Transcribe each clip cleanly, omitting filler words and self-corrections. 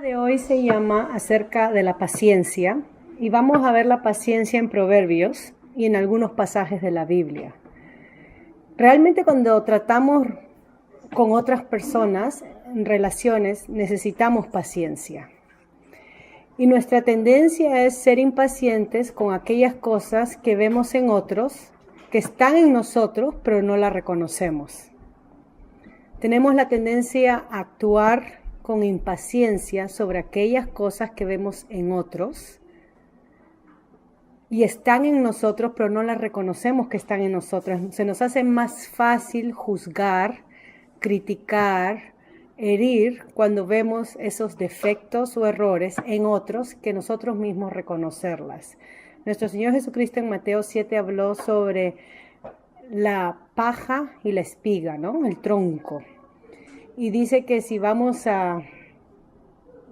De hoy se llama acerca de la paciencia y vamos a ver la paciencia en Proverbios y en algunos pasajes de la Biblia. Realmente cuando tratamos con otras personas en relaciones necesitamos paciencia. Y nuestra tendencia es ser impacientes con aquellas cosas que vemos en otros, que están en nosotros, pero no las reconocemos. Tenemos la tendencia a actuar con impaciencia sobre aquellas cosas que vemos en otros y están en nosotros, pero no las reconocemos que están en nosotros. Se nos hace más fácil juzgar, criticar, herir cuando vemos esos defectos o errores en otros que nosotros mismos reconocerlas. Nuestro Señor Jesucristo en Mateo 7 habló sobre la paja y la espiga, ¿no? El tronco. Y dice que si vamos a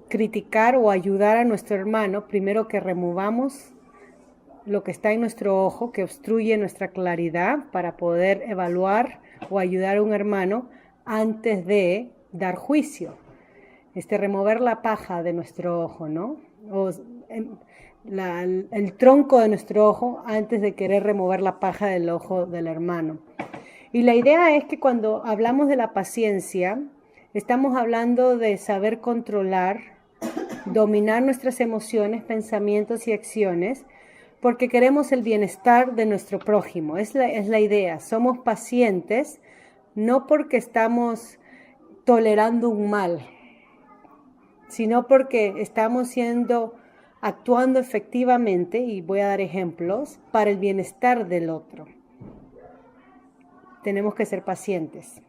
criticar o ayudar a nuestro hermano, primero que removamos lo que está en nuestro ojo, que obstruye nuestra claridad para poder evaluar o ayudar a un hermano antes de dar juicio. Remover la paja de nuestro ojo, ¿no? O el tronco de nuestro ojo antes de querer remover la paja del ojo del hermano. Y la idea es que cuando hablamos de la paciencia, estamos hablando de saber controlar, dominar nuestras emociones, pensamientos y acciones, porque queremos el bienestar de nuestro prójimo. Es la idea. Somos pacientes no porque estamos tolerando un mal, sino porque estamos actuando efectivamente, y voy a dar ejemplos, para el bienestar del otro. Tenemos que ser pacientes.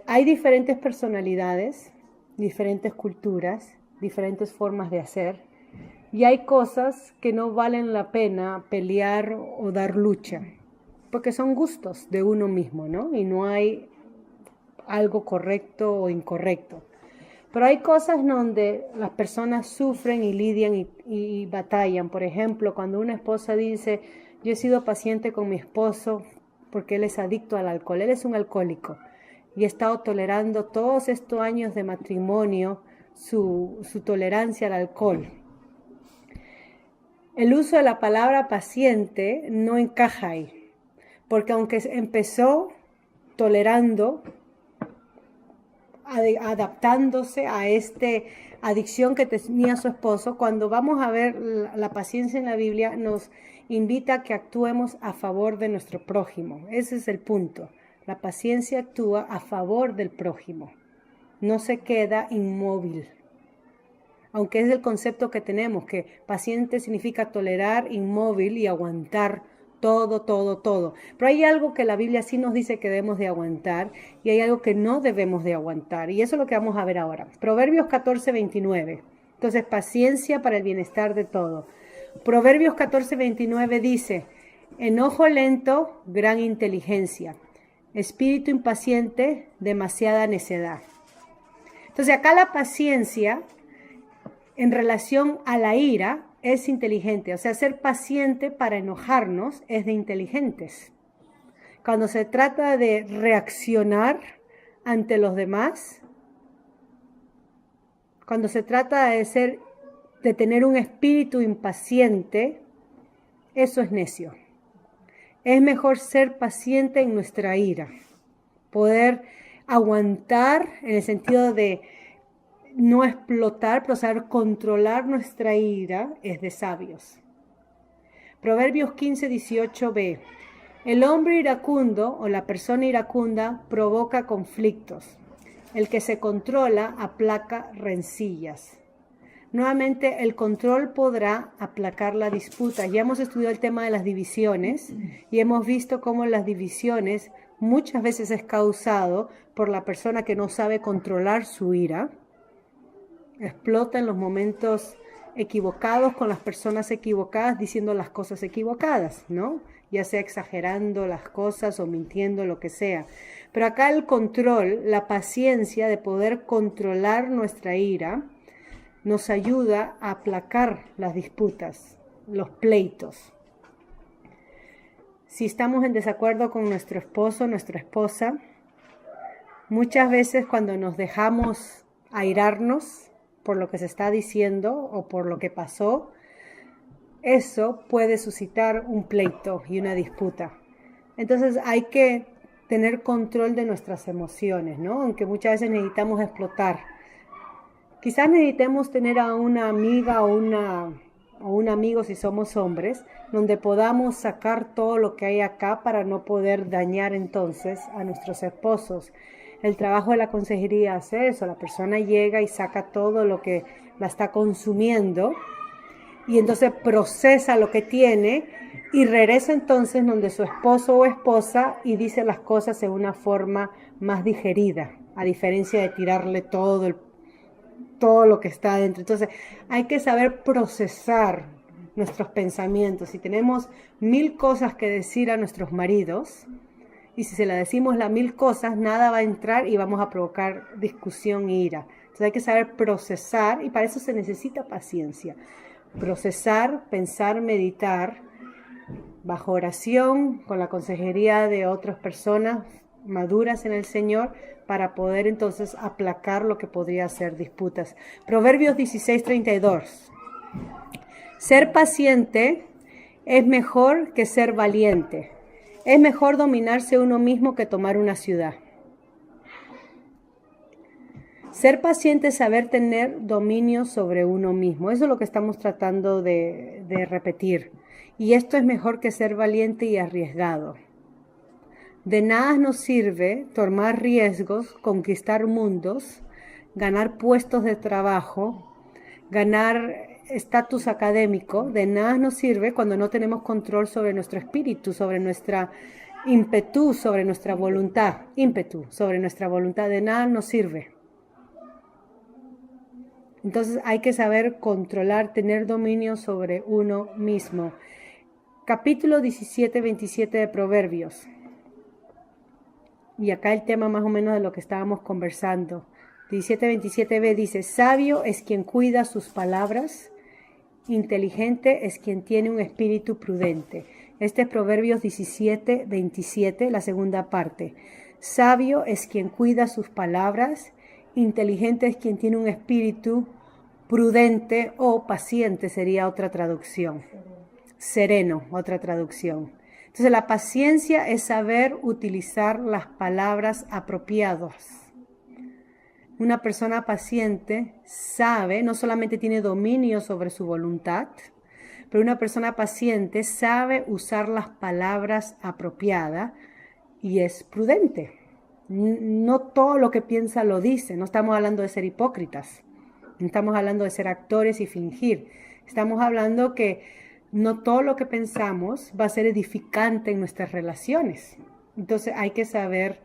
Hay diferentes personalidades, diferentes culturas, diferentes formas de hacer, y hay cosas que no valen la pena pelear o dar lucha, porque son gustos de uno mismo, ¿no? Y no hay algo correcto o incorrecto. Pero hay cosas donde las personas sufren y lidian y batallan. Por ejemplo, cuando una esposa dice, yo he sido paciente con mi esposo porque él es adicto al alcohol, él es un alcohólico y he estado tolerando todos estos años de matrimonio su tolerancia al alcohol. El uso de la palabra paciente no encaja ahí, porque aunque empezó tolerando, adaptándose a esta adicción que tenía su esposo, cuando vamos a ver la paciencia en la Biblia nos invita a que actuemos a favor de nuestro prójimo. Ese es el punto. La paciencia actúa a favor del prójimo, no se queda inmóvil. Aunque es el concepto que tenemos, que paciente significa tolerar, inmóvil y aguantar todo. Pero hay algo que la Biblia sí nos dice que debemos de aguantar y hay algo que no debemos de aguantar. Y eso es lo que vamos a ver ahora. Proverbios 14:29. Entonces, paciencia para el bienestar de todo. Proverbios 14:29 dice, enojo lento, gran inteligencia. Espíritu impaciente, demasiada necedad. Entonces, acá la paciencia en relación a la ira es inteligente, o sea, ser paciente para enojarnos es de inteligentes. Cuando se trata de reaccionar ante los demás, cuando se trata de tener un espíritu impaciente, eso es necio. Es mejor ser paciente en nuestra ira, poder aguantar en el sentido de no explotar, pero saber controlar nuestra ira es de sabios. Proverbios 15:18b. El hombre iracundo o la persona iracunda provoca conflictos. El que se controla aplaca rencillas. Nuevamente, el control podrá aplacar la disputa. Ya hemos estudiado el tema de las divisiones y hemos visto cómo las divisiones muchas veces es causado por la persona que no sabe controlar su ira. Explota en los momentos equivocados con las personas equivocadas diciendo las cosas equivocadas, ¿no? Ya sea exagerando las cosas o mintiendo, lo que sea. Pero acá el control, la paciencia de poder controlar nuestra ira, nos ayuda a aplacar las disputas, los pleitos. Si estamos en desacuerdo con nuestro esposo, nuestra esposa, muchas veces cuando nos dejamos airarnos por lo que se está diciendo o por lo que pasó, eso puede suscitar un pleito y una disputa. Entonces hay que tener control de nuestras emociones, ¿no? Aunque muchas veces necesitamos explotar. Quizás necesitemos tener a una amiga o un amigo, si somos hombres, donde podamos sacar todo lo que hay acá para no poder dañar entonces a nuestros esposos. El trabajo de la consejería hace eso, la persona llega y saca todo lo que la está consumiendo y entonces procesa lo que tiene y regresa entonces donde su esposo o esposa y dice las cosas en una forma más digerida, a diferencia de tirarle todo lo que está adentro. Entonces hay que saber procesar nuestros pensamientos. Si tenemos 1000 cosas que decir a nuestros maridos, y si se le decimos las 1000 cosas, nada va a entrar y vamos a provocar discusión e ira. Entonces hay que saber procesar y para eso se necesita paciencia. Procesar, pensar, meditar, bajo oración, con la consejería de otras personas maduras en el Señor, para poder entonces aplacar lo que podría ser disputas. Proverbios 16:32. Ser paciente es mejor que ser valiente. Es mejor dominarse uno mismo que tomar una ciudad. Ser paciente es saber tener dominio sobre uno mismo. Eso es lo que estamos tratando de repetir. Y esto es mejor que ser valiente y arriesgado. De nada nos sirve tomar riesgos, conquistar mundos, ganar puestos de trabajo, ganar estatus académico. De nada nos sirve cuando no tenemos control sobre nuestro espíritu, sobre nuestra ímpetu, sobre nuestra voluntad. Ímpetu, sobre nuestra voluntad. De nada nos sirve. Entonces hay que saber controlar, tener dominio sobre uno mismo. Capítulo 17-27 de Proverbios. Y acá el tema más o menos de lo que estábamos conversando. 17-27b dice, sabio es quien cuida sus palabras, inteligente es quien tiene un espíritu prudente. Este es Proverbios 17-27, la segunda parte. Sabio es quien cuida sus palabras, inteligente es quien tiene un espíritu prudente o paciente sería otra traducción. Sereno, otra traducción. Entonces la paciencia es saber utilizar las palabras apropiadas. Una persona paciente sabe, no solamente tiene dominio sobre su voluntad, pero una persona paciente sabe usar las palabras apropiadas y es prudente. No todo lo que piensa lo dice, no estamos hablando de ser hipócritas, no estamos hablando de ser actores y fingir, estamos hablando que no todo lo que pensamos va a ser edificante en nuestras relaciones. Entonces hay que saber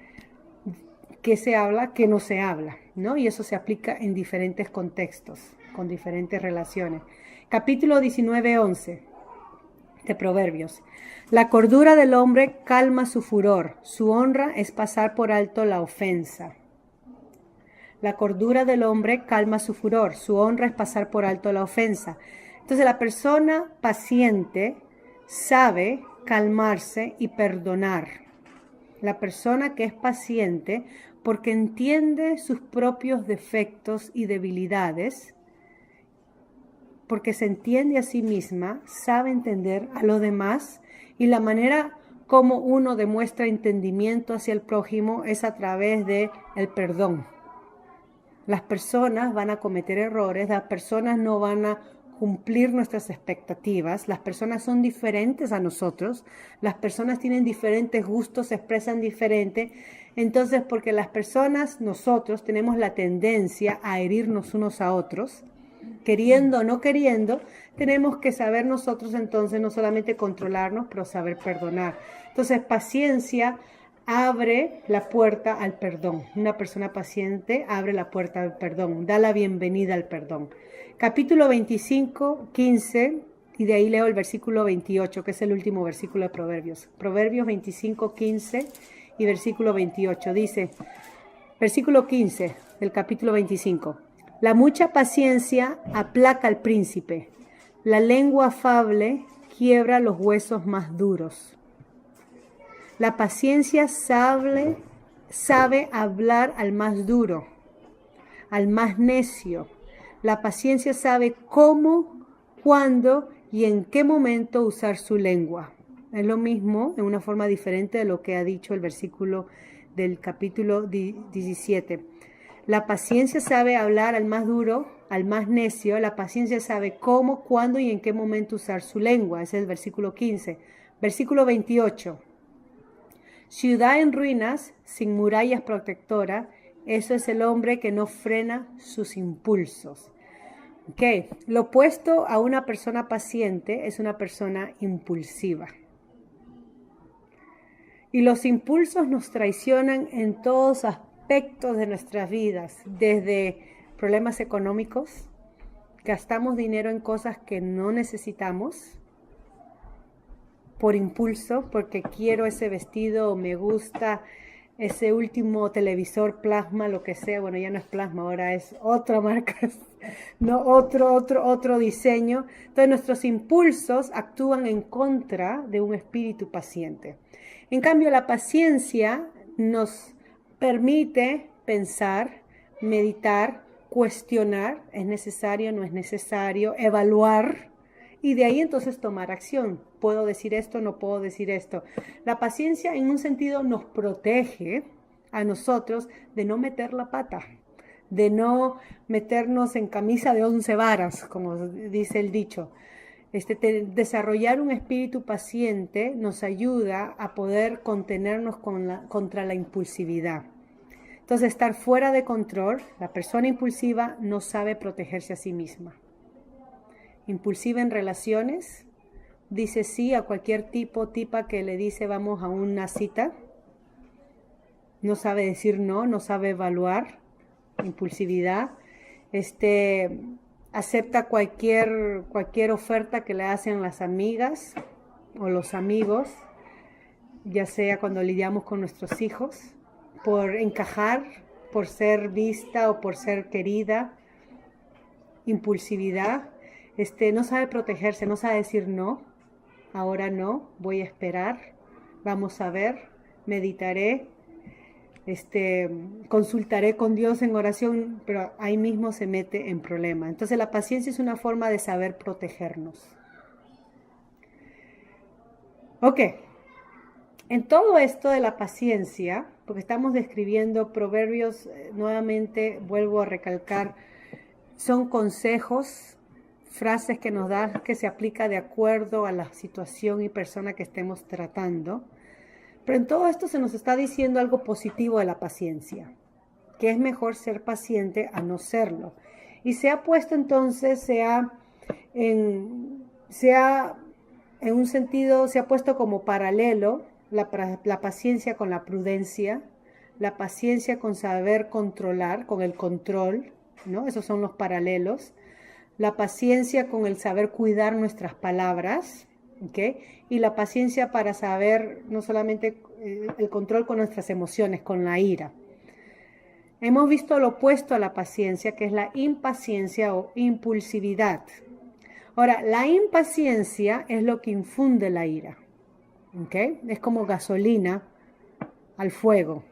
qué se habla, qué no se habla, ¿no? Y eso se aplica en diferentes contextos, con diferentes relaciones. Capítulo 19-11 de Proverbios. La cordura del hombre calma su furor, su honra es pasar por alto la ofensa. La cordura del hombre calma su furor, su honra es pasar por alto la ofensa. Entonces la persona paciente sabe calmarse y perdonar. La persona que es paciente, porque entiende sus propios defectos y debilidades, porque se entiende a sí misma, sabe entender a los demás y la manera como uno demuestra entendimiento hacia el prójimo es a través del perdón. Las personas van a cometer errores, las personas no van a cumplir nuestras expectativas, las personas son diferentes a nosotros, las personas tienen diferentes gustos, se expresan diferente. Entonces, porque las personas, nosotros, tenemos la tendencia a herirnos unos a otros, queriendo o no queriendo, tenemos que saber nosotros entonces no solamente controlarnos, pero saber perdonar. Entonces, paciencia abre la puerta al perdón. Una persona paciente abre la puerta al perdón, da la bienvenida al perdón. Capítulo 25, 15, y de ahí leo el versículo 28, que es el último versículo de Proverbios. Proverbios 25, 15 y versículo 28. Dice, versículo 15 del capítulo 25. La mucha paciencia aplaca al príncipe. La lengua afable quiebra los huesos más duros. La paciencia sabe hablar al más duro. al más necio. La paciencia sabe cómo, cuándo y en qué momento usar su lengua. Es lo mismo, en una forma diferente de lo que ha dicho el versículo del capítulo 17. La paciencia sabe hablar al más duro, al más necio. La paciencia sabe cómo, cuándo y en qué momento usar su lengua. Ese es el versículo 15. Versículo 28. Ciudad en ruinas, sin murallas protectoras, eso es el hombre que no frena sus impulsos. Okay. Lo opuesto a una persona paciente es una persona impulsiva. Y los impulsos nos traicionan en todos aspectos de nuestras vidas, desde problemas económicos, gastamos dinero en cosas que no necesitamos, por impulso, porque quiero ese vestido o me gusta ese último televisor plasma, lo que sea. Bueno, ya no es plasma, ahora es otra marca, no otro diseño. Entonces nuestros impulsos actúan en contra de un espíritu paciente. En cambio, la paciencia nos permite pensar, meditar, cuestionar, es necesario, no es necesario, evaluar, y de ahí entonces tomar acción. Puedo decir esto, no puedo decir esto. La paciencia en un sentido nos protege a nosotros de no meter la pata, de no meternos en camisa de 11 varas, como dice el dicho. Desarrollar un espíritu paciente nos ayuda a poder contenernos contra la impulsividad. Entonces, estar fuera de control, la persona impulsiva no sabe protegerse a sí misma. Impulsiva en relaciones, dice sí a cualquier tipa que le dice vamos a una cita, no sabe decir no, no sabe evaluar, impulsividad, acepta cualquier oferta que le hacen las amigas o los amigos, ya sea cuando lidiamos con nuestros hijos, por encajar, por ser vista o por ser querida. Impulsividad, no sabe protegerse, no sabe decir no, ahora no, voy a esperar, vamos a ver, meditaré, consultaré con Dios en oración, pero ahí mismo se mete en problema. Entonces la paciencia es una forma de saber protegernos. Ok, en todo esto de la paciencia, porque estamos describiendo proverbios, nuevamente vuelvo a recalcar, son consejos, frases que nos da, que se aplica de acuerdo a la situación y persona que estemos tratando. Pero en todo esto se nos está diciendo algo positivo de la paciencia, que es mejor ser paciente a no serlo. Y se ha puesto entonces, en un sentido, se ha puesto como paralelo la paciencia con la prudencia, la paciencia con saber controlar, con el control, ¿no? Esos son los paralelos. La paciencia con el saber cuidar nuestras palabras, ¿okay? Y la paciencia para saber no solamente el control con nuestras emociones, con la ira. Hemos visto lo opuesto a la paciencia, que es la impaciencia o impulsividad. Ahora, la impaciencia es lo que infunde la ira, ¿okay? Es como gasolina al fuego.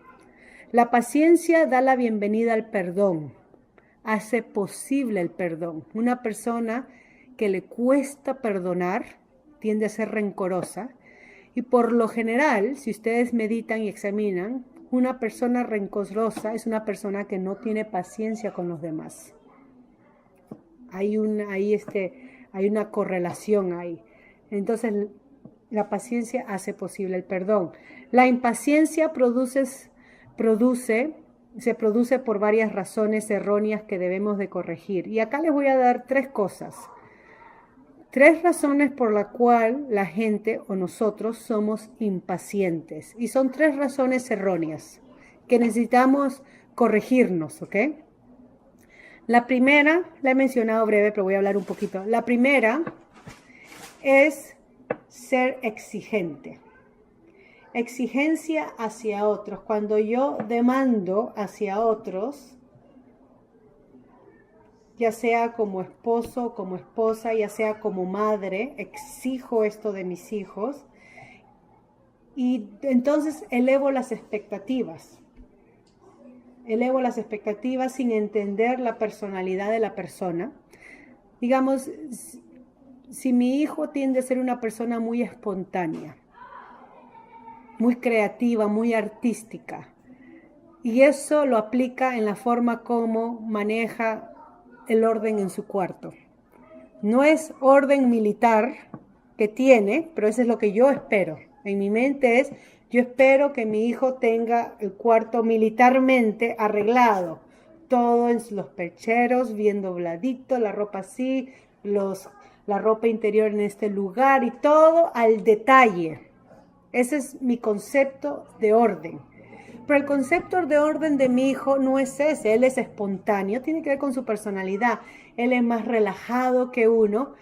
La paciencia da la bienvenida al perdón, hace posible el perdón. Una persona que le cuesta perdonar tiende a ser rencorosa, y por lo general, si ustedes meditan y examinan, una persona rencorosa es una persona que no tiene paciencia con los demás. Hay una correlación ahí. Entonces, la paciencia hace posible el perdón. La impaciencia se produce por varias razones erróneas que debemos de corregir. Y acá les voy a dar 3 cosas. 3 razones por la cual la gente o nosotros somos impacientes. Y son 3 razones erróneas que necesitamos corregirnos, ¿ok? La primera, la he mencionado breve, pero voy a hablar un poquito. La primera es ser exigente. Exigencia hacia otros. Cuando yo demando hacia otros, ya sea como esposo, como esposa, ya sea como madre, exijo esto de mis hijos y entonces elevo las expectativas. elevo las expectativas sin entender la personalidad de la persona. Digamos, si mi hijo tiende a ser una persona muy espontánea, muy creativa, muy artística, y eso lo aplica en la forma como maneja el orden en su cuarto. No es orden militar que tiene, pero eso es lo que yo espero. En mi mente es, yo espero que mi hijo tenga el cuarto militarmente arreglado. Todo en los percheros, bien dobladito, la ropa así, la ropa interior en este lugar y todo al detalle. Ese es mi concepto de orden. Pero el concepto de orden de mi hijo no es ese, él es espontáneo, tiene que ver con su personalidad. Él es más relajado que uno.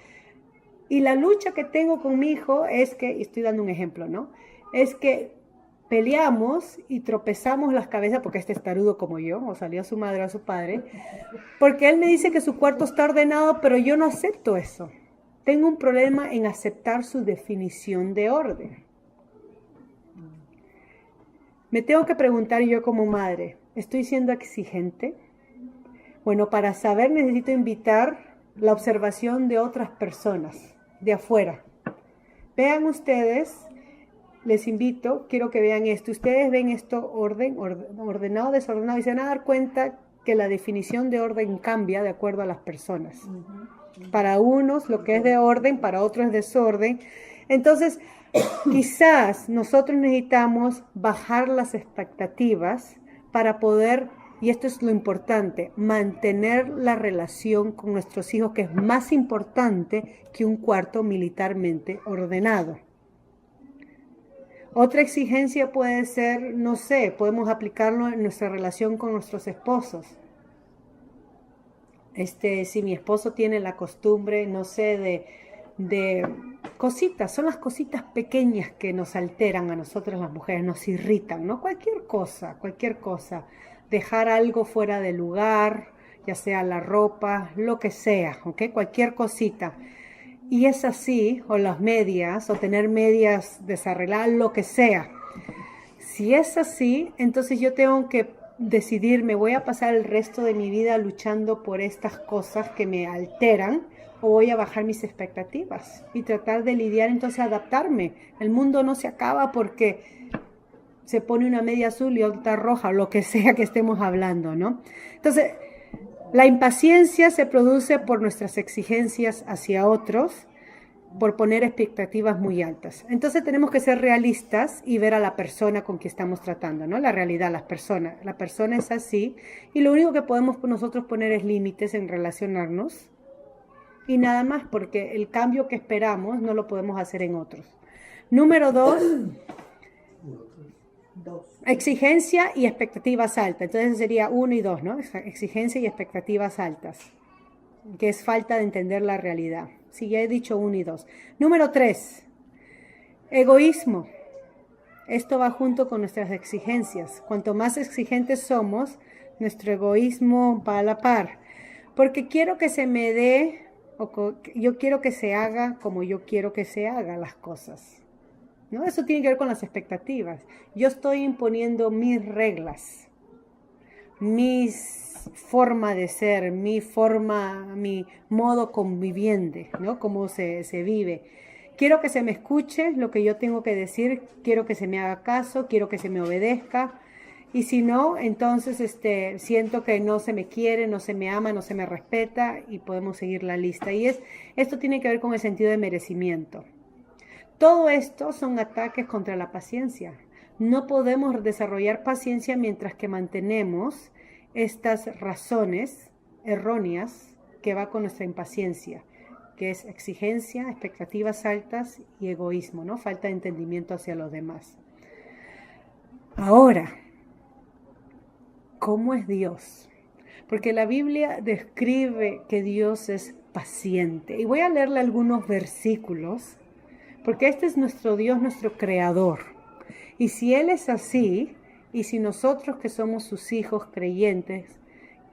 Y la lucha que tengo con mi hijo es que, y estoy dando un ejemplo, ¿no? Es que peleamos y tropezamos las cabezas, porque este es tarudo como yo, o salió su madre o su padre, porque él me dice que su cuarto está ordenado, pero yo no acepto eso. Tengo un problema en aceptar su definición de orden. Me tengo que preguntar yo como madre, ¿estoy siendo exigente? Bueno, para saber necesito invitar la observación de otras personas, de afuera. Vean ustedes, les invito, quiero que vean esto. Ustedes ven esto ordenado, desordenado, y se van a dar cuenta que la definición de orden cambia de acuerdo a las personas. Para unos lo que es de orden, para otros es desorden. Entonces, quizás nosotros necesitamos bajar las expectativas para poder, y esto es lo importante, mantener la relación con nuestros hijos, que es más importante que un cuarto militarmente ordenado. Otra exigencia puede ser, no sé, podemos aplicarlo en nuestra relación con nuestros esposos. Si mi esposo tiene la costumbre, no sé, de cositas, son las cositas pequeñas que nos alteran a nosotros las mujeres, nos irritan, ¿no? Cualquier cosa, dejar algo fuera de lugar, ya sea la ropa, lo que sea, ¿ok? Cualquier cosita. Y es así, o las medias, o tener medias desarregladas, lo que sea. Si es así, entonces yo tengo que decidir, me voy a pasar el resto de mi vida luchando por estas cosas que me alteran, o voy a bajar mis expectativas y tratar de lidiar, entonces adaptarme. El mundo no se acaba porque se pone una media azul y otra roja, o lo que sea que estemos hablando, ¿no? Entonces, la impaciencia se produce por nuestras exigencias hacia otros, por poner expectativas muy altas. Entonces tenemos que ser realistas y ver a la persona con quien estamos tratando, ¿no? La realidad, las personas. La persona es así y lo único que podemos nosotros poner es límites en relacionarnos y nada más, porque el cambio que esperamos no lo podemos hacer en otros. Número 2, exigencia y expectativas altas. Entonces sería 1 y 2, ¿no? Exigencia y expectativas altas, que es falta de entender la realidad. Sí, ya he dicho 1 y 2. Número 3, egoísmo. Esto va junto con nuestras exigencias. Cuanto más exigentes somos, nuestro egoísmo va a la par. Porque quiero que se me dé, yo quiero que se haga como yo quiero que se hagan las cosas, ¿no? Eso tiene que ver con las expectativas. Yo estoy imponiendo mis reglas, mi forma de ser, mi modo conviviente, ¿no? Cómo se vive. Quiero que se me escuche lo que yo tengo que decir, quiero que se me haga caso, quiero que se me obedezca. Y si no, entonces siento que no se me quiere, no se me ama, no se me respeta y podemos seguir la lista. Y esto tiene que ver con el sentido de merecimiento. Todo esto son ataques contra la paciencia. No podemos desarrollar paciencia mientras que mantenemos estas razones erróneas que va con nuestra impaciencia, que es exigencia, expectativas altas y egoísmo, ¿no? Falta de entendimiento hacia los demás. Ahora, ¿cómo es Dios? Porque la Biblia describe que Dios es paciente. Y voy a leerle algunos versículos, porque este es nuestro Dios, nuestro creador. Y si Él es así, y si nosotros que somos sus hijos creyentes,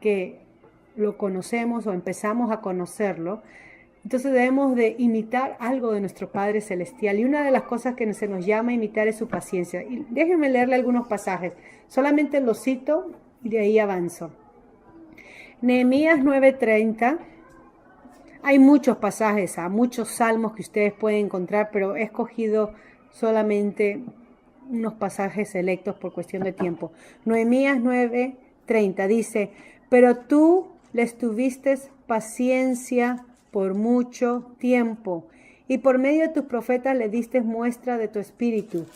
que lo conocemos o empezamos a conocerlo, entonces debemos de imitar algo de nuestro Padre Celestial. Y una de las cosas que se nos llama a imitar es su paciencia. Y déjenme leerle algunos pasajes. Solamente los cito Y de ahí avanzo. Nehemías 9:30. Hay muchos pasajes, muchos salmos que ustedes pueden encontrar, pero he escogido solamente unos pasajes selectos por cuestión de tiempo. Nehemías 9:30 dice, pero tú les tuviste paciencia por mucho tiempo, y por medio de tus profetas le diste muestra de tu espíritu,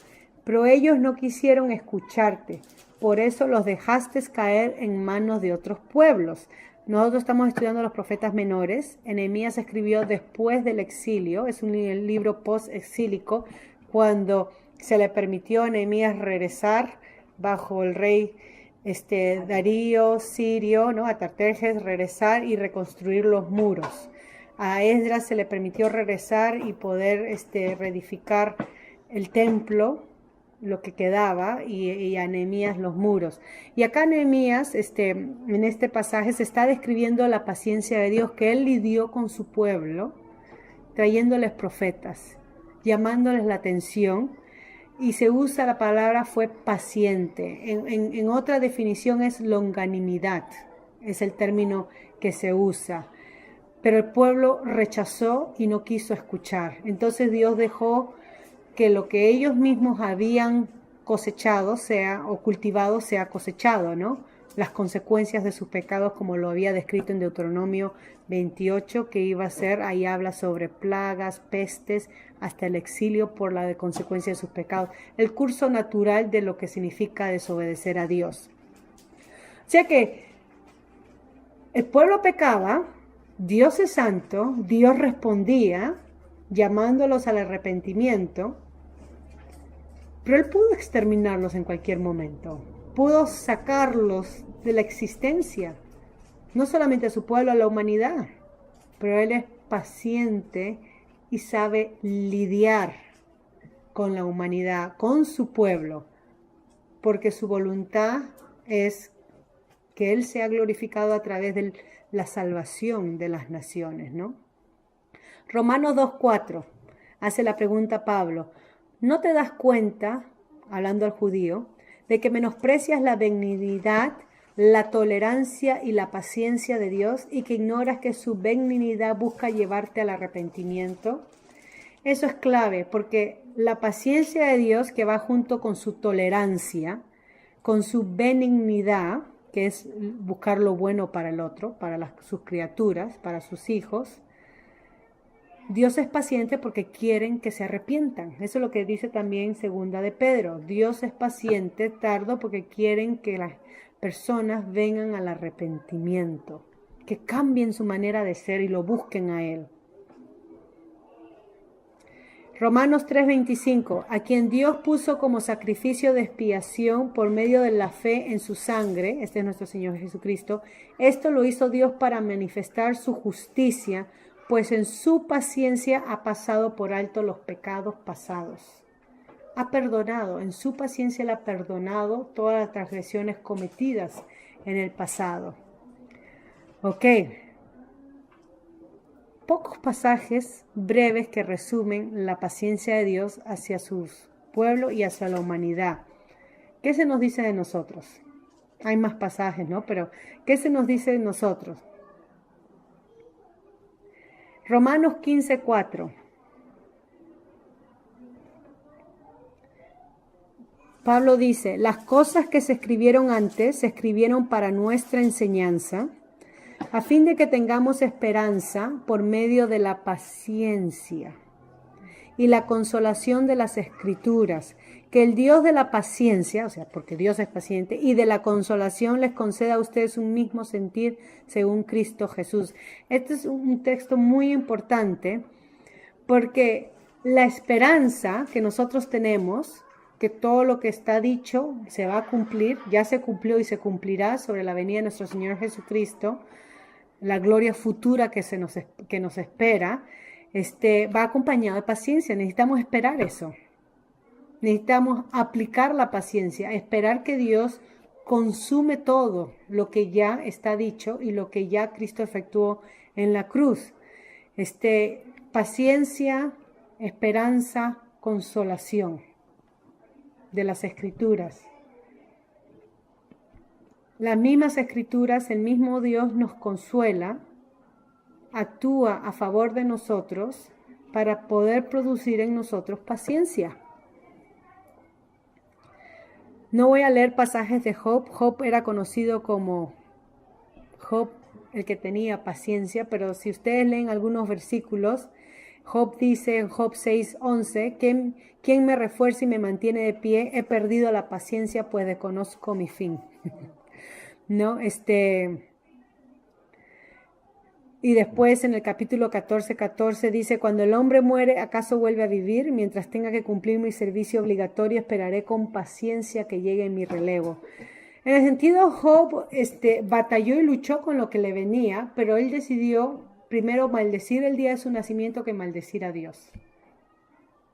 pero ellos no quisieron escucharte, por eso los dejaste caer en manos de otros pueblos. Nosotros estamos estudiando los profetas menores. Nehemías escribió después del exilio, es un libro post-exílico, cuando se le permitió a Nehemías regresar bajo el rey Darío sirio, ¿no? Artajerjes, regresar y reconstruir los muros. A Esdras se le permitió regresar y poder reedificar el templo, lo que quedaba, y a Nehemías los muros. Y acá Nehemías, en este pasaje, se está describiendo la paciencia de Dios que él lidió con su pueblo, trayéndoles profetas, llamándoles la atención, y se usa la palabra fue paciente. En otra definición es longanimidad, es el término que se usa. Pero el pueblo rechazó y no quiso escuchar. Entonces Dios dejó que lo que ellos mismos habían cosechado o cultivado sea cosechado, ¿no? Las consecuencias de sus pecados, como lo había descrito en Deuteronomio 28, que iba a ser, ahí habla sobre plagas, pestes, hasta el exilio por la consecuencia de sus pecados. El curso natural de lo que significa desobedecer a Dios. O sea que el pueblo pecaba, Dios es santo, Dios respondía, llamándolos al arrepentimiento, pero Él pudo exterminarlos en cualquier momento, pudo sacarlos de la existencia, no solamente a su pueblo, a la humanidad, pero Él es paciente y sabe lidiar con la humanidad, con su pueblo, porque su voluntad es que Él sea glorificado a través de la salvación de las naciones, ¿no? Romanos 2:4 hace la pregunta Pablo, ¿no te das cuenta, hablando al judío, de que menosprecias la benignidad, la tolerancia y la paciencia de Dios y que ignoras que su benignidad busca llevarte al arrepentimiento? Eso es clave porque la paciencia de Dios, que va junto con su tolerancia, con su benignidad, que es buscar lo bueno para el otro, para sus criaturas, para sus hijos. Dios es paciente porque quieren que se arrepientan. Eso es lo que dice también segunda de Pedro. Dios es paciente, tardo, porque quieren que las personas vengan al arrepentimiento, que cambien su manera de ser y lo busquen a Él. Romanos 3:25, a quien Dios puso como sacrificio de expiación por medio de la fe en su sangre, este es nuestro Señor Jesucristo, esto lo hizo Dios para manifestar su justicia, pues en su paciencia ha pasado por alto los pecados pasados. Ha perdonado, en su paciencia Él ha perdonado todas las transgresiones cometidas en el pasado. Ok. Pocos pasajes breves que resumen la paciencia de Dios hacia su pueblo y hacia la humanidad. ¿Qué se nos dice de nosotros? Hay más pasajes, ¿no? Pero ¿qué se nos dice de nosotros? Romanos 15:4. Pablo dice, las cosas que se escribieron antes se escribieron para nuestra enseñanza, a fin de que tengamos esperanza por medio de la paciencia y la consolación de las Escrituras, que el Dios de la paciencia, o sea, porque Dios es paciente, y de la consolación les conceda a ustedes un mismo sentir según Cristo Jesús. Este es un texto muy importante porque la esperanza que nosotros tenemos, que todo lo que está dicho se va a cumplir, ya se cumplió y se cumplirá sobre la venida de nuestro Señor Jesucristo, la gloria futura que nos espera, va acompañado de paciencia. Necesitamos esperar eso. Necesitamos aplicar la paciencia, esperar que Dios consume todo lo que ya está dicho y lo que ya Cristo efectuó en la cruz. Paciencia, esperanza, consolación de las Escrituras. las mismas escrituras, el mismo Dios nos consuela, actúa a favor de nosotros para poder producir en nosotros paciencia. No voy a leer pasajes de Job. Job era conocido como Job, el que tenía paciencia, pero si ustedes leen algunos versículos, Job dice en Job 6:11, ¿quién me refuerza y me mantiene de pie? He perdido la paciencia, pues desconozco mi fin. ¿No? Y después en el capítulo 14:14 dice, cuando el hombre muere, ¿acaso vuelve a vivir? Mientras tenga que cumplir mi servicio obligatorio, esperaré con paciencia que llegue mi relevo. En el sentido, Job batalló y luchó con lo que le venía, pero él decidió primero maldecir el día de su nacimiento que maldecir a Dios.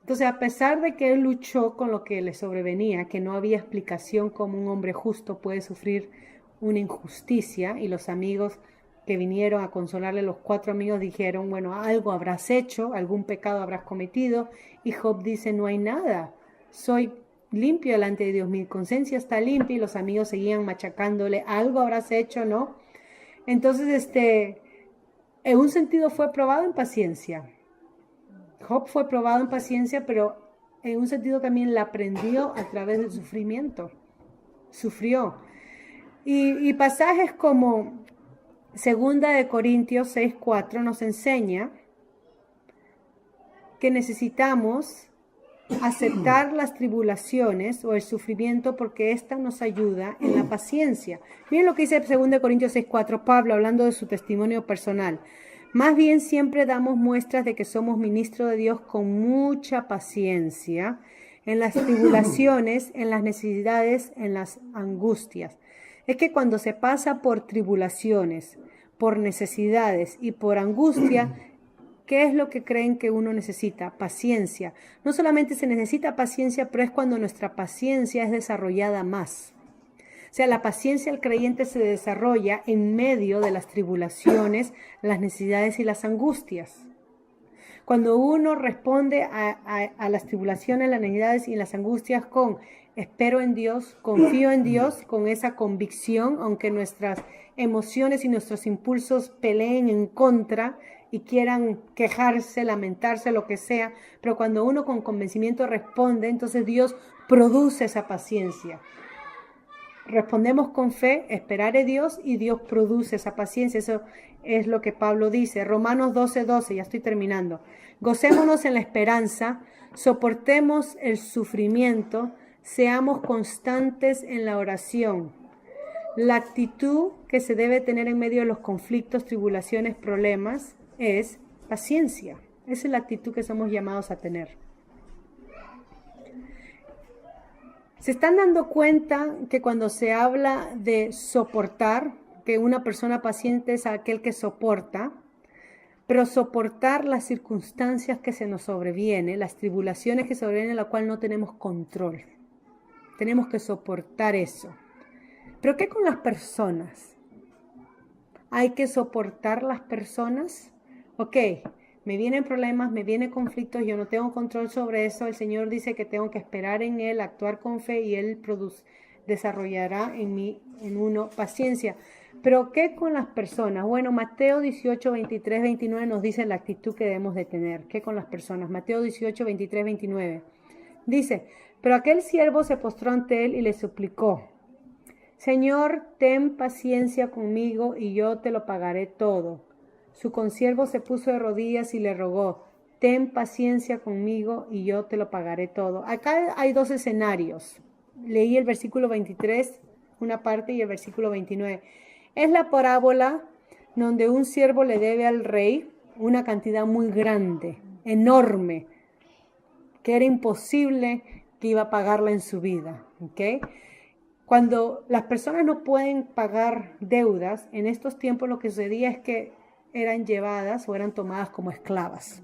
Entonces, a pesar de que él luchó con lo que le sobrevenía, que no había explicación cómo un hombre justo puede sufrir una injusticia, y los amigos que vinieron a consolarle, los 4 amigos dijeron, bueno, algo habrás hecho, algún pecado habrás cometido, y Job dice, no hay nada, soy limpio delante de Dios, mi conciencia está limpia, y los amigos seguían machacándole, algo habrás hecho, ¿no? Entonces, en un sentido fue probado en paciencia. Job fue probado en paciencia, pero en un sentido también la aprendió a través del sufrimiento. Sufrió. Y pasajes como 2 Corintios 6:4 nos enseña que necesitamos aceptar las tribulaciones o el sufrimiento porque ésta nos ayuda en la paciencia. Miren lo que dice 2 Corintios 6:4, Pablo hablando de su testimonio personal. Más bien siempre damos muestras de que somos ministros de Dios con mucha paciencia en las tribulaciones, en las necesidades, en las angustias. Es que cuando se pasa por tribulaciones, por necesidades y por angustia, ¿qué es lo que creen que uno necesita? Paciencia. No solamente se necesita paciencia, pero es cuando nuestra paciencia es desarrollada más. O sea, la paciencia del creyente se desarrolla en medio de las tribulaciones, las necesidades y las angustias. Cuando uno responde a las tribulaciones, las necesidades y las angustias con espero en Dios, confío en Dios, con esa convicción, aunque nuestras emociones y nuestros impulsos peleen en contra y quieran quejarse, lamentarse, lo que sea, pero cuando uno con convencimiento responde, entonces Dios produce esa paciencia. Respondemos con fe, esperar en Dios y Dios produce esa paciencia. Eso es lo que Pablo dice. Romanos 12:12, ya estoy terminando. Gocémonos en la esperanza, soportemos el sufrimiento, seamos constantes en la oración. La actitud que se debe tener en medio de los conflictos, tribulaciones, problemas es paciencia. Esa es la actitud que somos llamados a tener. ¿Se están dando cuenta que cuando se habla de soportar, que una persona paciente es aquel que soporta, pero soportar las circunstancias que se nos sobrevienen, las tribulaciones que sobrevienen, en la cual no tenemos control? Tenemos que soportar eso. ¿Pero qué con las personas? ¿Hay que soportar las personas? Ok, me vienen problemas, me vienen conflictos, yo no tengo control sobre eso. El Señor dice que tengo que esperar en Él, actuar con fe y Él desarrollará en uno paciencia. Pero ¿qué con las personas? Bueno, Mateo 18, 23, 29 nos dice la actitud que debemos de tener. ¿Qué con las personas? Mateo 18, 23, 29. Dice, pero aquel siervo se postró ante Él y le suplicó, Señor, ten paciencia conmigo y yo te lo pagaré todo. Su consiervo se puso de rodillas y le rogó, ten paciencia conmigo y yo te lo pagaré todo. Acá hay 2 escenarios. Leí el versículo 23, una parte, y el versículo 29. Es la parábola donde un siervo le debe al rey una cantidad muy grande, enorme, que era imposible que iba a pagarla en su vida. ¿Okay? Cuando las personas no pueden pagar deudas, en estos tiempos lo que sucedía es que eran llevadas o eran tomadas como esclavas.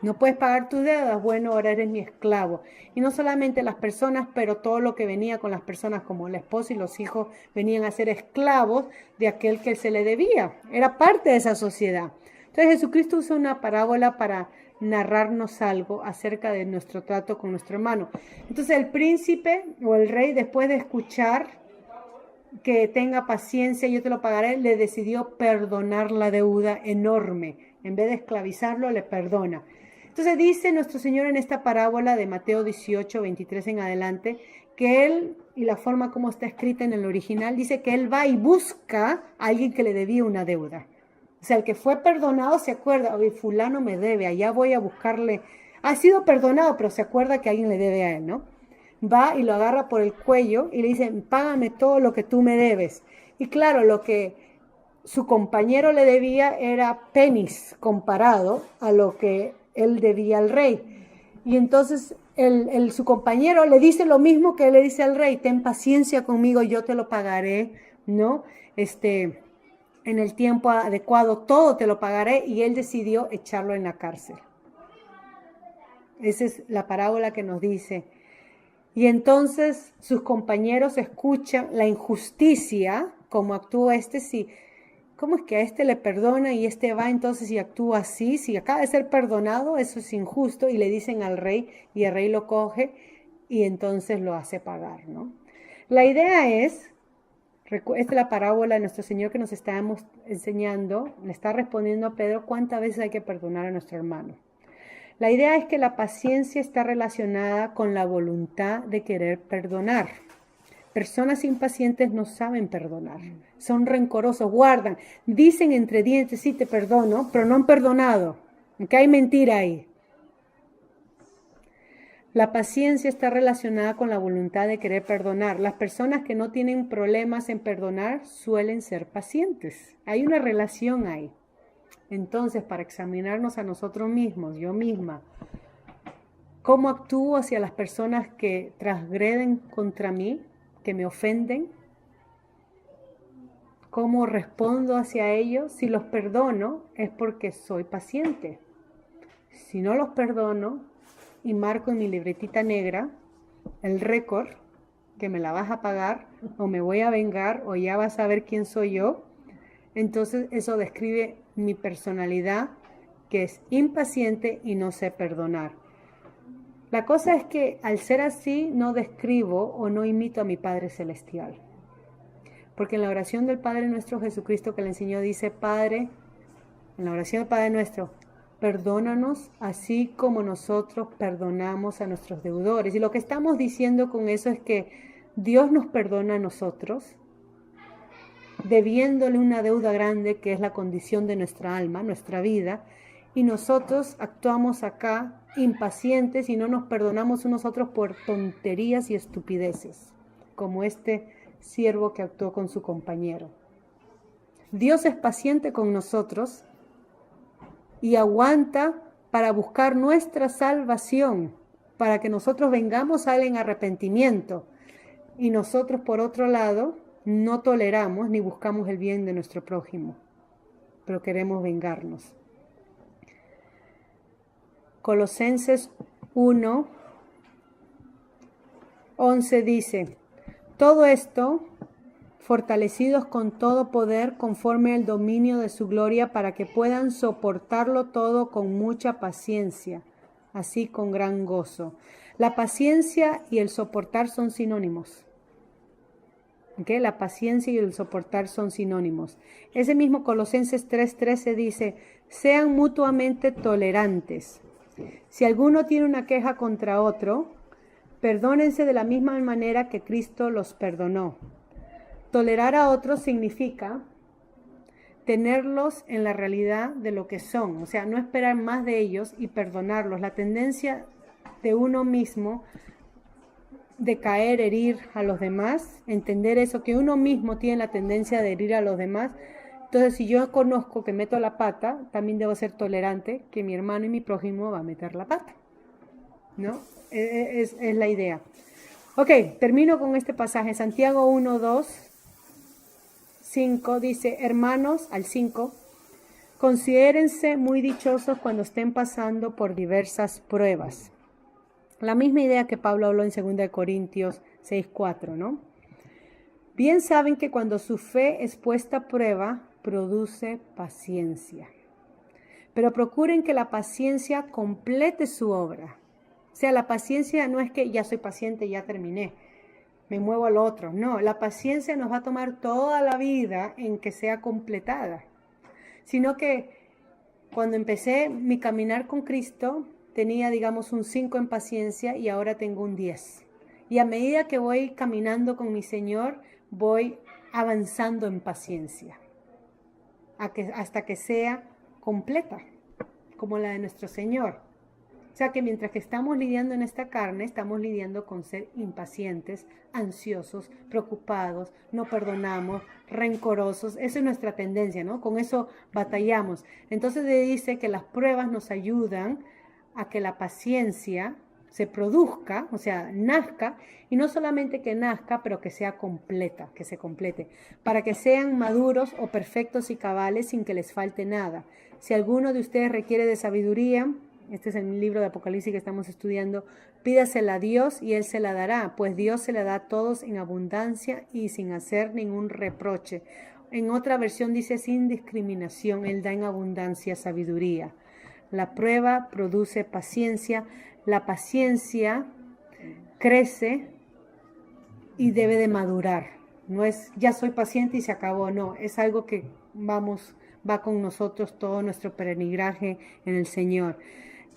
No puedes pagar tus deudas, bueno, ahora eres mi esclavo. Y no solamente las personas, pero todo lo que venía con las personas, como la esposa y los hijos, venían a ser esclavos de aquel que se le debía. Era parte de esa sociedad. Entonces Jesucristo usa una parábola para narrarnos algo acerca de nuestro trato con nuestro hermano. Entonces el príncipe o el rey, después de escuchar que tenga paciencia, yo te lo pagaré, le decidió perdonar la deuda enorme. En vez de esclavizarlo, le perdona. Entonces dice nuestro Señor en esta parábola de Mateo 18, 23 en adelante, que Él, y la forma como está escrita en el original, dice que Él va y busca a alguien que le debía una deuda. O sea, el que fue perdonado se acuerda, oye, fulano me debe, allá voy a buscarle. Ha sido perdonado, pero se acuerda que alguien le debe a él, ¿no? Va y lo agarra por el cuello y le dice, págame todo lo que tú me debes. Y claro, lo que su compañero le debía era penis comparado a lo que él debía al rey. Y entonces su compañero le dice lo mismo que él le dice al rey, ten paciencia conmigo, yo te lo pagaré, ¿no? En el tiempo adecuado, todo te lo pagaré, y él decidió echarlo en la cárcel. Esa es la parábola que nos dice. Y entonces sus compañeros escuchan la injusticia, como actúa si, ¿cómo es que a le perdona y va entonces y actúa así? Si acaba de ser perdonado, eso es injusto, y le dicen al rey, y el rey lo coge y entonces lo hace pagar, ¿no? La idea es, esta es la parábola de nuestro Señor que nos está enseñando, le está respondiendo a Pedro cuántas veces hay que perdonar a nuestro hermano. La idea es que la paciencia está relacionada con la voluntad de querer perdonar. Personas impacientes no saben perdonar, son rencorosos, guardan, dicen entre dientes, sí te perdono, pero no han perdonado, aunque hay mentira ahí. La paciencia está relacionada con la voluntad de querer perdonar. Las personas que no tienen problemas en perdonar suelen ser pacientes. Hay una relación ahí. Entonces, para examinarnos a nosotros mismos, yo misma, ¿cómo actúo hacia las personas que transgreden contra mí, que me ofenden? ¿Cómo respondo hacia ellos? Si los perdono es porque soy paciente. Si no los perdono y marco en mi libretita negra el récord, que me la vas a pagar o me voy a vengar o ya vas a ver quién soy yo, entonces eso describe mi personalidad, que es impaciente y no sé perdonar. La cosa es que al ser así no describo o no imito a mi Padre Celestial. Porque en la oración del Padre nuestro Jesucristo que le enseñó dice, Padre, en la oración del Padre nuestro, perdónanos así como nosotros perdonamos a nuestros deudores. Y lo que estamos diciendo con eso es que Dios nos perdona a nosotros, debiéndole una deuda grande que es la condición de nuestra alma, nuestra vida, y nosotros actuamos acá impacientes y no nos perdonamos unos a otros por tonterías y estupideces, como este siervo que actuó con su compañero. Dios es paciente con nosotros y aguanta para buscar nuestra salvación, para que nosotros vengamos a Él en arrepentimiento. Y nosotros, por otro lado, no toleramos ni buscamos el bien de nuestro prójimo, pero queremos vengarnos. Colosenses 1:11 dice, todo esto, fortalecidos con todo poder conforme al dominio de su gloria, para que puedan soportarlo todo con mucha paciencia, así con gran gozo. La paciencia y el soportar son sinónimos. ¿Okay? La paciencia y el soportar son sinónimos. Ese mismo Colosenses 3:13 dice, sean mutuamente tolerantes. Si alguno tiene una queja contra otro, perdónense de la misma manera que Cristo los perdonó. Tolerar a otros significa tenerlos en la realidad de lo que son, o sea, no esperar más de ellos y perdonarlos. La tendencia de uno mismo de caer, herir a los demás, entender eso, que uno mismo tiene la tendencia de herir a los demás. Entonces, si yo conozco que meto la pata, también debo ser tolerante que mi hermano y mi prójimo va a meter la pata, ¿no? Es la idea. Ok, termino con este pasaje. Santiago 1:2-5 dice, hermanos, al 5, considérense muy dichosos cuando estén pasando por diversas pruebas. La misma idea que Pablo habló en 2 Corintios 6:4, ¿no? Bien saben que cuando su fe es puesta a prueba, produce paciencia. Pero procuren que la paciencia complete su obra. O sea, la paciencia no es que ya soy paciente y ya terminé. me muevo al otro. No, la paciencia nos va a tomar toda la vida en que sea completada. Sino que cuando empecé mi caminar con Cristo, tenía, digamos, un 5 en paciencia y ahora tengo un 10. Y a medida que voy caminando con mi Señor, voy avanzando en paciencia, hasta que sea completa, como la de nuestro Señor. O sea que mientras que estamos lidiando en esta carne, estamos lidiando con ser impacientes, ansiosos, preocupados, no perdonamos, rencorosos. Esa es nuestra tendencia, ¿no? Con eso batallamos. Entonces dice que las pruebas nos ayudan a que la paciencia se produzca, o sea, nazca, y no solamente que nazca, pero que sea completa, que se complete, para que sean maduros o perfectos y cabales sin que les falte nada. Si alguno de ustedes requiere de sabiduría, este es el libro de Apocalipsis que estamos estudiando, pídasela a Dios y Él se la dará, pues Dios se la da a todos en abundancia y sin hacer ningún reproche. En otra versión dice sin discriminación, Él da en abundancia sabiduría. La prueba produce paciencia, la paciencia crece y debe de madurar. No es ya soy paciente y se acabó, no, es algo que va con nosotros todo nuestro peregrinaje en el Señor.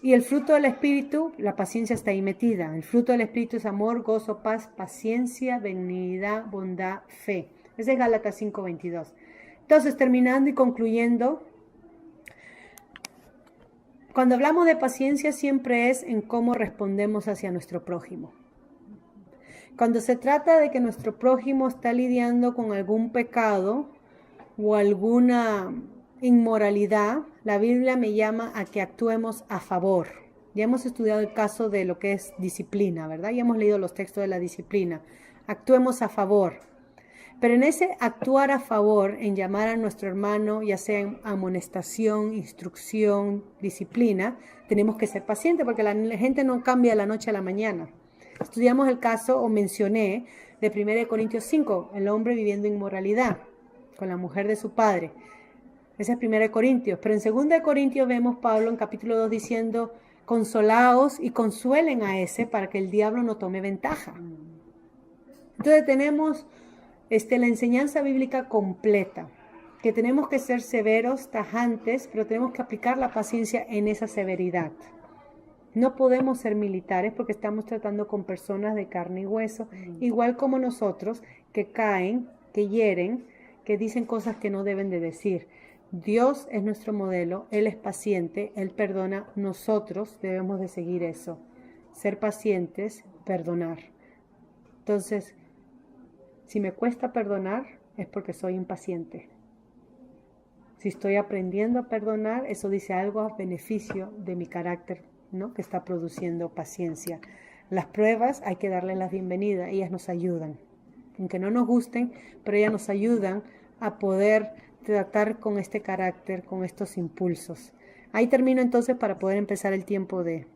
Y el fruto del Espíritu, la paciencia está ahí metida. El fruto del Espíritu es amor, gozo, paz, paciencia, benignidad, bondad, fe. Ese es Gálatas 5:22. Entonces, terminando y concluyendo, cuando hablamos de paciencia siempre es en cómo respondemos hacia nuestro prójimo. Cuando se trata de que nuestro prójimo está lidiando con algún pecado o alguna inmoralidad, la Biblia me llama a que actuemos a favor. Ya hemos estudiado el caso de lo que es disciplina, ¿verdad? Ya hemos leído los textos de la disciplina. Actuemos a favor. Pero en ese actuar a favor, en llamar a nuestro hermano, ya sea en amonestación, instrucción, disciplina, tenemos que ser pacientes porque la gente no cambia de la noche a la mañana. Estudiamos el caso, o mencioné, de 1 Corintios 5, el hombre viviendo inmoralidad con la mujer de su padre. Ese es 1 Corintios. Pero en 2 Corintios vemos Pablo en capítulo 2 diciendo, consolaos y consuelen a ese para que el diablo no tome ventaja. Entonces tenemos la enseñanza bíblica completa, que tenemos que ser severos, tajantes, pero tenemos que aplicar la paciencia en esa severidad. No podemos ser militares porque estamos tratando con personas de carne y hueso, igual como nosotros, que caen, que hieren, que dicen cosas que no deben de decir. Dios es nuestro modelo, Él es paciente, Él perdona, nosotros debemos de seguir eso. Ser pacientes, perdonar. Entonces, si me cuesta perdonar, es porque soy impaciente. Si estoy aprendiendo a perdonar, eso dice algo a beneficio de mi carácter, ¿no? Que está produciendo paciencia. Las pruebas hay que darles la bienvenida, ellas nos ayudan. Aunque no nos gusten, pero ellas nos ayudan a poder tratar con este carácter, con estos impulsos. Ahí termino entonces para poder empezar el tiempo de